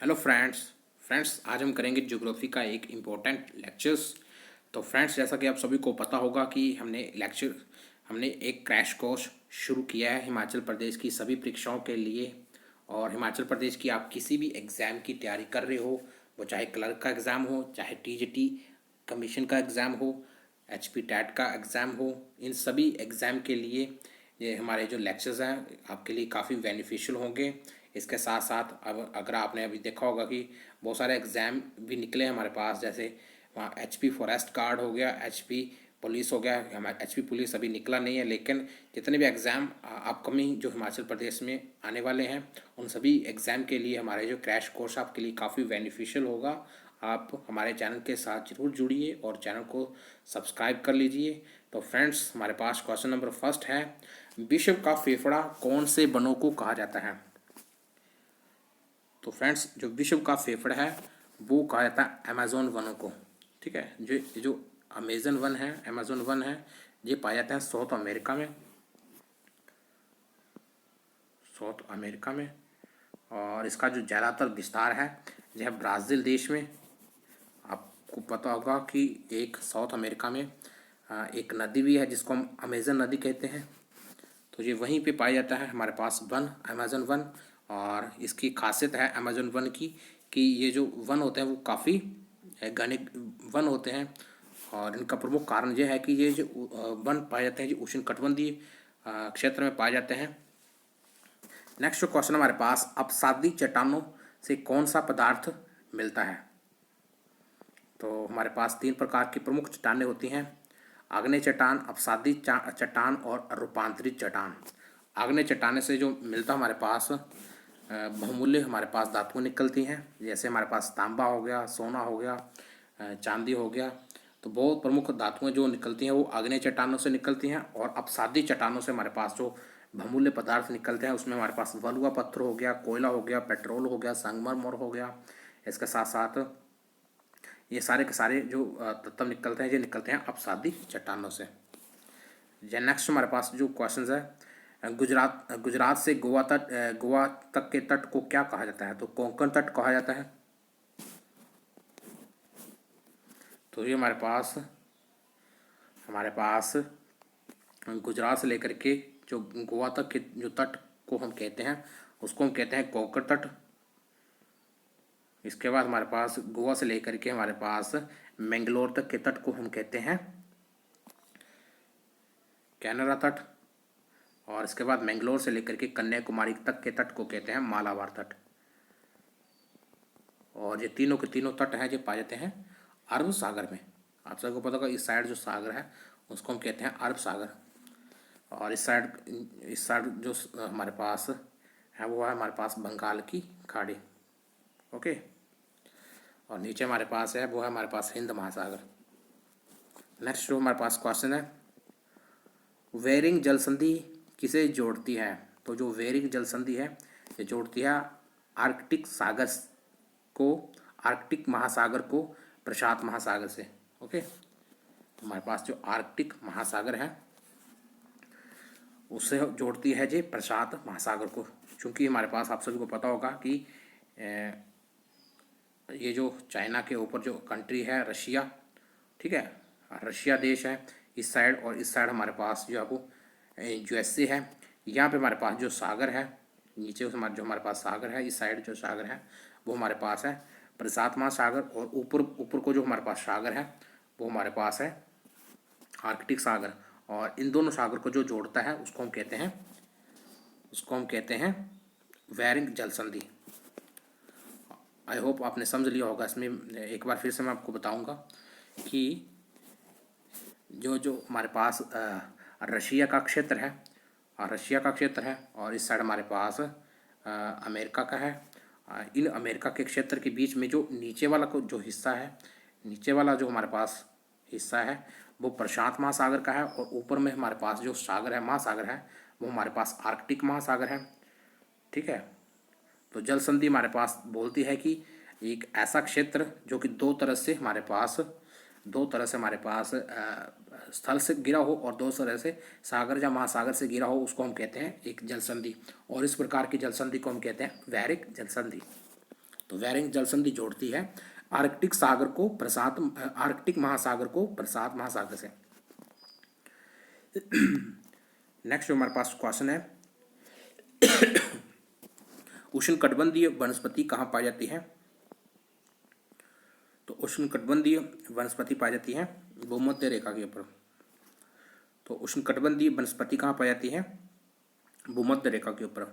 Hello friends आज हम करेंगे ज्योग्राफी का एक इम्पोर्टेंट लेक्चर्स। तो फ्रेंड्स, जैसा कि आप सभी को पता होगा कि हमने एक क्रैश कोर्स शुरू किया है हिमाचल प्रदेश की सभी परीक्षाओं के लिए। और हिमाचल प्रदेश की आप किसी भी एग्ज़ाम की तैयारी कर रहे हो, वो चाहे क्लर्क का एग्ज़ाम हो, चाहे टीजीटी कमीशन का एग्ज़ाम हो, एचपी टैट का एग्ज़ाम हो, इन सभी एग्ज़ाम के लिए ये हमारे जो लेक्चर्स हैं आपके लिए काफ़ी बेनिफिशियल होंगे। इसके साथ साथ अब अगर आपने अभी देखा होगा कि बहुत सारे एग्ज़ाम भी निकले हैं हमारे पास, जैसे वहाँ एचपी फॉरेस्ट गार्ड हो गया, एचपी पुलिस हो गया। हमारा एचपी पुलिस अभी निकला नहीं है, लेकिन जितने भी एग्ज़ाम अपकमिंग जो हिमाचल प्रदेश में आने वाले हैं उन सभी एग्ज़ाम के लिए हमारे जो क्रैश कोर्स आपके लिए काफ़ी बेनिफिशियल होगा। आप हमारे चैनल के साथ ज़रूर जुड़िए और चैनल को सब्सक्राइब कर लीजिए। तो फ्रेंड्स, हमारे पास क्वेश्चन नंबर फर्स्ट है, विश्व का फेफड़ा कौन से वनों को कहा जाता है? तो फ्रेंड्स, जो विश्व का फेफड़ा है वो कहा जाता है अमेज़न वनों को। ठीक है, जो अमेज़न वन है, अमेज़न वन है, ये पाया जाता है साउथ अमेरिका में, साउथ अमेरिका में। और इसका जो ज़्यादातर विस्तार है यह है ब्राज़ील देश में। आपको पता होगा कि एक साउथ अमेरिका में एक नदी भी है जिसको हम अमेज़न नदी कहते हैं। तो ये वहीं पे पाया जाता है हमारे पास वन, अमेज़न वन। और इसकी खासियत है अमेज़न वन की कि ये जो वन होते हैं वो काफ़ी घने वन होते हैं। और इनका प्रमुख कारण ये है कि ये जो वन पाए जाते हैं जो उष्णकटिबंधीय क्षेत्र में पाए जाते हैं। नेक्स्ट क्वेश्चन हमारे पास, अपसादी चट्टानों से कौन सा पदार्थ मिलता है? तो हमारे पास तीन प्रकार की प्रमुख चट्टानें होती हैं, आग्नेय चट्टान, अपसादी चट्टान और रूपांतरित चट्टान। आग्नेय चट्टाने से जो मिलता हमारे पास बहुमूल्य हमारे पास धातुएं निकलती हैं, जैसे हमारे पास तांबा हो गया, सोना हो गया, चांदी हो गया। तो बहुत प्रमुख धातुएं जो निकलती हैं वो आग्नेय चट्टानों से निकलती हैं। और अपसादी चट्टानों से हमारे पास जो बहुमूल्य पदार्थ निकलते हैं उसमें हमारे पास वलुआ पत्थर हो गया, कोयला हो गया, पेट्रोल हो गया, संगमरमर हो गया। इसके साथ साथ ये सारे के सारे जो तत्व निकलते हैं ये निकलते हैं अपसादी चट्टानों से। ये नेक्स्ट हमारे पास जो क्वेश्चन है, गुजरात गुजरात से गोवा तक के तट को क्या कहा जाता है? तो कोंकण तट कहा जाता है। तो ये हमारे पास गुजरात से लेकर के जो गोवा तक के जो तट को हम कहते हैं उसको हम कहते हैं कोंकण तट। इसके बाद हमारे पास गोवा से लेकर के हमारे पास मैंगलोर तक के तट को हम कहते हैं कैनरा तट। और इसके बाद मैंगलोर से लेकर के कन्याकुमारी तक के तट को कहते हैं मालाबार तट। और ये तीनों के तीनों तट हैं जो पाए जाते हैं अरब सागर में। आप सबको पता होगा इस साइड जो सागर है उसको हम कहते हैं अरब सागर। और इस साइड जो हमारे पास है वो है हमारे पास बंगाल की खाड़ी। ओके। और नीचे हमारे पास है वो है हमारे पास हिंद महासागर। नेक्स्ट जो हमारे पास क्वेश्चन है, वेरिंग जल संधि किसे जोड़ती है? तो जो वेरिंग जल संधि है ये जोड़ती है आर्कटिक सागर को, आर्कटिक महासागर को प्रशांत महासागर से। ओके। तो हमारे पास जो आर्कटिक महासागर है उससे जोड़ती है जी प्रशांत महासागर को। चूँकि हमारे पास आप सभी को पता होगा कि ये जो चाइना के ऊपर जो कंट्री है रशिया, ठीक है, रशिया देश है इस साइड, और इस साइड हमारे पास जो है वो यूएसए है। यहाँ पे हमारे पास जो सागर है नीचे जो हमारे पास सागर है, इस साइड जो सागर है वो हमारे पास है प्रशांत महासागर। और ऊपर ऊपर को जो हमारे पास सागर है वो हमारे पास है आर्कटिक सागर। और इन दोनों सागर को जो जोड़ता है उसको हम कहते हैं वेरिंग जल संधि। आई होप आपने समझ लिया होगा। इसमें एक बार फिर से मैं आपको बताऊंगा कि जो जो हमारे पास रशिया का क्षेत्र है, रशिया का क्षेत्र है, और इस साइड हमारे पास अमेरिका का है। इन अमेरिका के क्षेत्र के बीच में जो नीचे वाला को जो हिस्सा है, नीचे वाला जो हमारे पास हिस्सा है वो प्रशांत महासागर का है। और ऊपर में हमारे पास जो सागर है, महासागर है, वो हमारे पास आर्कटिक महासागर है। ठीक है। तो जल संधि हमारे पास बोलती है कि एक ऐसा क्षेत्र जो कि दो तरह से हमारे पास स्थल से गिरा हो और दो तरह से सागर या महासागर से गिरा हो, उसको हम कहते हैं एक जल संधि। और इस प्रकार की जल संधि को हम कहते हैं वैरिक जल संधि। तो बेरिंग जल संधि जोड़ती है आर्कटिक महासागर को प्रशांत महासागर से। नेक्स्ट जो हमारे पास क्वेश्चन है, उष्णकटिबंधीय वनस्पति कहाँ पाई जाती है? तो उष्णकटिबंधीय वनस्पति पाई जाती है भूमध्य रेखा के ऊपर। तो उष्णकटिबंधीय वनस्पति कहाँ पाई जाती है? भूमध्य रेखा के ऊपर।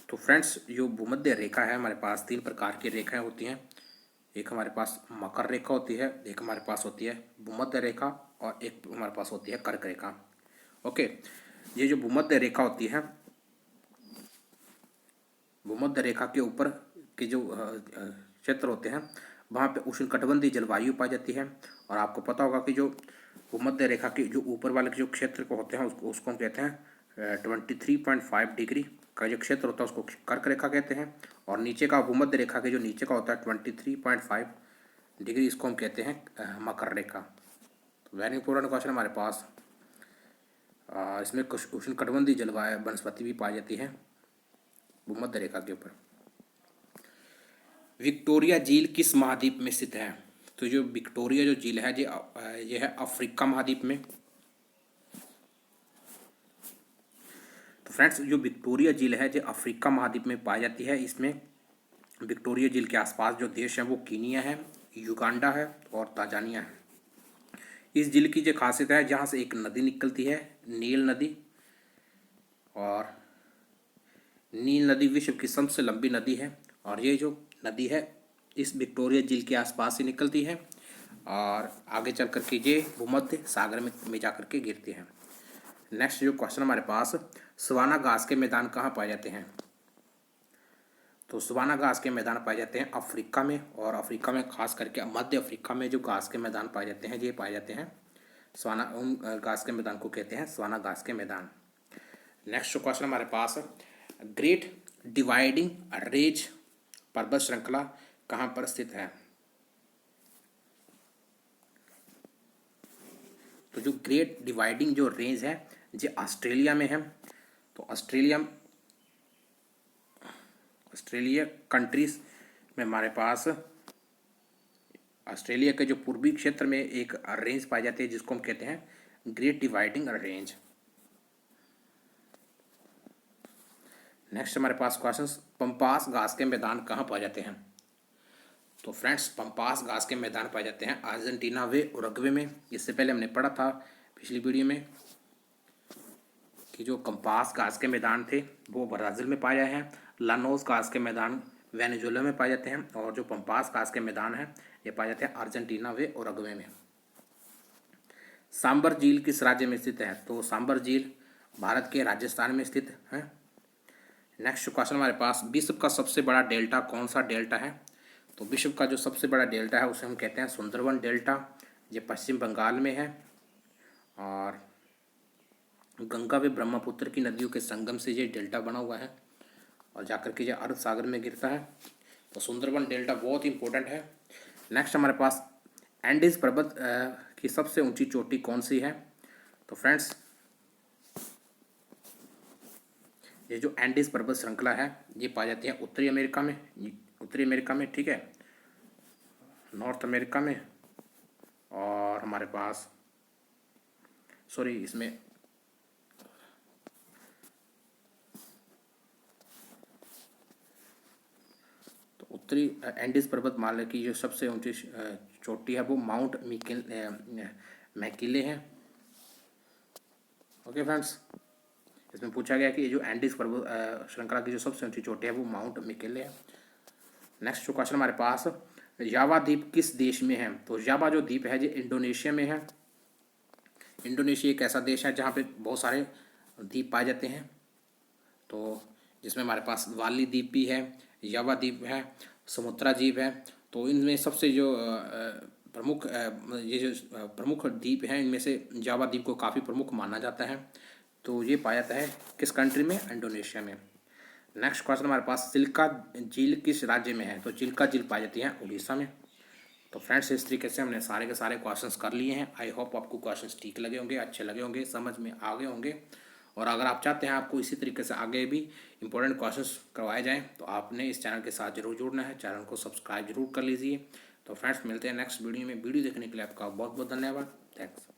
तो फ्रेंड्स, जो भूमध्य रेखा है हमारे पास 3 प्रकार की रेखाएं होती हैं। एक हमारे पास मकर रेखा होती है, एक हमारे पास होती है भूमध्य रेखा, और एक हमारे पास होती है कर्क रेखा। ओके, ये जो भूमध्य रेखा होती है, भूमध्य रेखा के ऊपर के जो क्षेत्र होते हैं वहाँ पे उष्णकटिबंधीय जलवायु पाई जाती है। और आपको पता होगा कि जो भूमध्य रेखा के जो ऊपर वाले जो क्षेत्र को होते हैं उसको हम कहते हैं 23.5 डिग्री का जो क्षेत्र होता है उसको कर्क रेखा कहते हैं। और नीचे का भूमध्य रेखा के जो नीचे का होता है 23.5 डिग्री, इसको हम कहते हैं मकर रेखा। तो वेरी इंपॉर्टेंट क्वेश्चन हमारे पास। इसमें कुछ उष्णकटिबंधीय जलवायु वनस्पति भी पाई जाती है भूमध्य रेखा के ऊपर। विक्टोरिया झील किस महाद्वीप में स्थित है? तो जो विक्टोरिया जो झील है ये है अफ्रीका महाद्वीप में। तो फ्रेंड्स, जो विक्टोरिया झील है जो अफ्रीका महाद्वीप में पाई जाती है। इसमें विक्टोरिया झील के आसपास जो देश हैं वो कीनिया है, युगांडा है और तांजानिया है। इस झील की जो खासियत है, जहाँ से एक नदी निकलती है, नील नदी। और नील नदी विश्व की सबसे लंबी नदी है। और ये जो नदी है इस विक्टोरिया झील के आसपास ही निकलती है और आगे चल करके ये भूमध्य सागर में जा करके गिरती है। नेक्स्ट जो क्वेश्चन हमारे पास, सवाना घास के मैदान कहाँ पाए जाते हैं? तो सवाना घास के मैदान पाए जाते हैं अफ्रीका में। और अफ्रीका में खास करके मध्य अफ्रीका में जो घास के मैदान पाए जाते हैं ये पाए जाते हैं सवाना, उन घास के मैदान को कहते हैं सवाना घास के मैदान। नेक्स्ट क्वेश्चन हमारे पास, ग्रेट डिवाइडिंग रेंज पर्वत श्रृंखला कहाँ पर स्थित है? तो जो ग्रेट डिवाइडिंग जो रेंज है ये ऑस्ट्रेलिया में है। तो ऑस्ट्रेलिया कंट्रीज में हमारे पास ऑस्ट्रेलिया के जो पूर्वी क्षेत्र में एक रेंज पाई जाती है जिसको हम कहते हैं ग्रेट डिवाइडिंग रेंज। नेक्स्ट हमारे पास क्वेश्चन, पंपास घास के मैदान कहाँ पाए जाते हैं? तो फ्रेंड्स, पंपास घास के मैदान पाए जाते हैं अर्जेंटीना वे उरुग्वे में। इससे पहले हमने पढ़ा था पिछली वीडियो में कि जो कंपास घास के मैदान थे वो ब्राज़ील में पाए जाए हैं। लानोस घास के मैदान वेनेजुएला में पाए जाते हैं। और जो पंपास घास के मैदान हैं ये पाए जाते हैं अर्जेंटीना वे उरुग्वे में। सांबर झील किस राज्य में स्थित है? तो सांबर झील भारत के राजस्थान में स्थित है। नेक्स्ट क्वेश्चन हमारे पास, विश्व का सबसे बड़ा डेल्टा कौन सा डेल्टा है? तो विश्व का जो सबसे बड़ा डेल्टा है उसे हम कहते हैं सुंदरवन डेल्टा। ये पश्चिम बंगाल में है और गंगा व ब्रह्मपुत्र की नदियों के संगम से ये डेल्टा बना हुआ है और जाकर के ये अरब सागर में गिरता है। तो सुंदरवन डेल्टा बहुत इंपॉर्टेंट है। नेक्स्ट हमारे पास, एंडीज पर्वत की सबसे ऊंची चोटी कौन सी है? तो फ्रेंड्स, ये जो एंडीज पर्वत श्रृंखला है ये पाई जाती है उत्तरी अमेरिका में, ठीक है, नॉर्थ अमेरिका में। और हमारे पास इसमें तो उत्तरी एंडीज पर्वतमाला की जो सबसे ऊंची चोटी है वो माउंट मैकिले है। ओके फ्रेंड्स, इसमें पूछा गया कि ये जो एंडीज पर्वत श्रृंखला की जो सबसे ऊंची चोटी है वो माउंट मैकिले है। नेक्स्ट जो क्वेश्चन हमारे पास, जावा द्वीप किस देश में है? तो जावा जो द्वीप है ये इंडोनेशिया में है। इंडोनेशिया एक ऐसा देश है जहाँ पे बहुत सारे द्वीप पाए जाते हैं। तो जिसमें हमारे पास वाली द्वीप भी है, जावा द्वीप है, सुमात्रा द्वीप है। तो इनमें सबसे जो प्रमुख द्वीप हैं इनमें से जावा द्वीप को काफ़ी प्रमुख माना जाता है। तो ये पाया जाता है किस कंट्री में? इंडोनेशिया में। नेक्स्ट क्वेश्चन हमारे पास, चिल्का झील किस राज्य में है? तो चिल्का झील पाई जाती है उड़ीसा में। तो फ्रेंड्स, इस तरीके से हमने सारे के सारे क्वेश्चंस कर लिए हैं। आई होप आपको क्वेश्चंस ठीक लगे होंगे, अच्छे लगे होंगे, समझ में आ गए होंगे। और अगर आप चाहते हैं आपको इसी तरीके से आगे भी इंपॉर्टेंट क्वेश्चंस करवाए जाएँ तो आपने इस चैनल के साथ जरूर जुड़ना है। चैनल को सब्सक्राइब जरूर कर लीजिए। तो फ्रेंड्स मिलते हैं नेक्स्ट वीडियो में। वीडियो देखने के लिए आपका बहुत बहुत धन्यवाद। थैंक्स।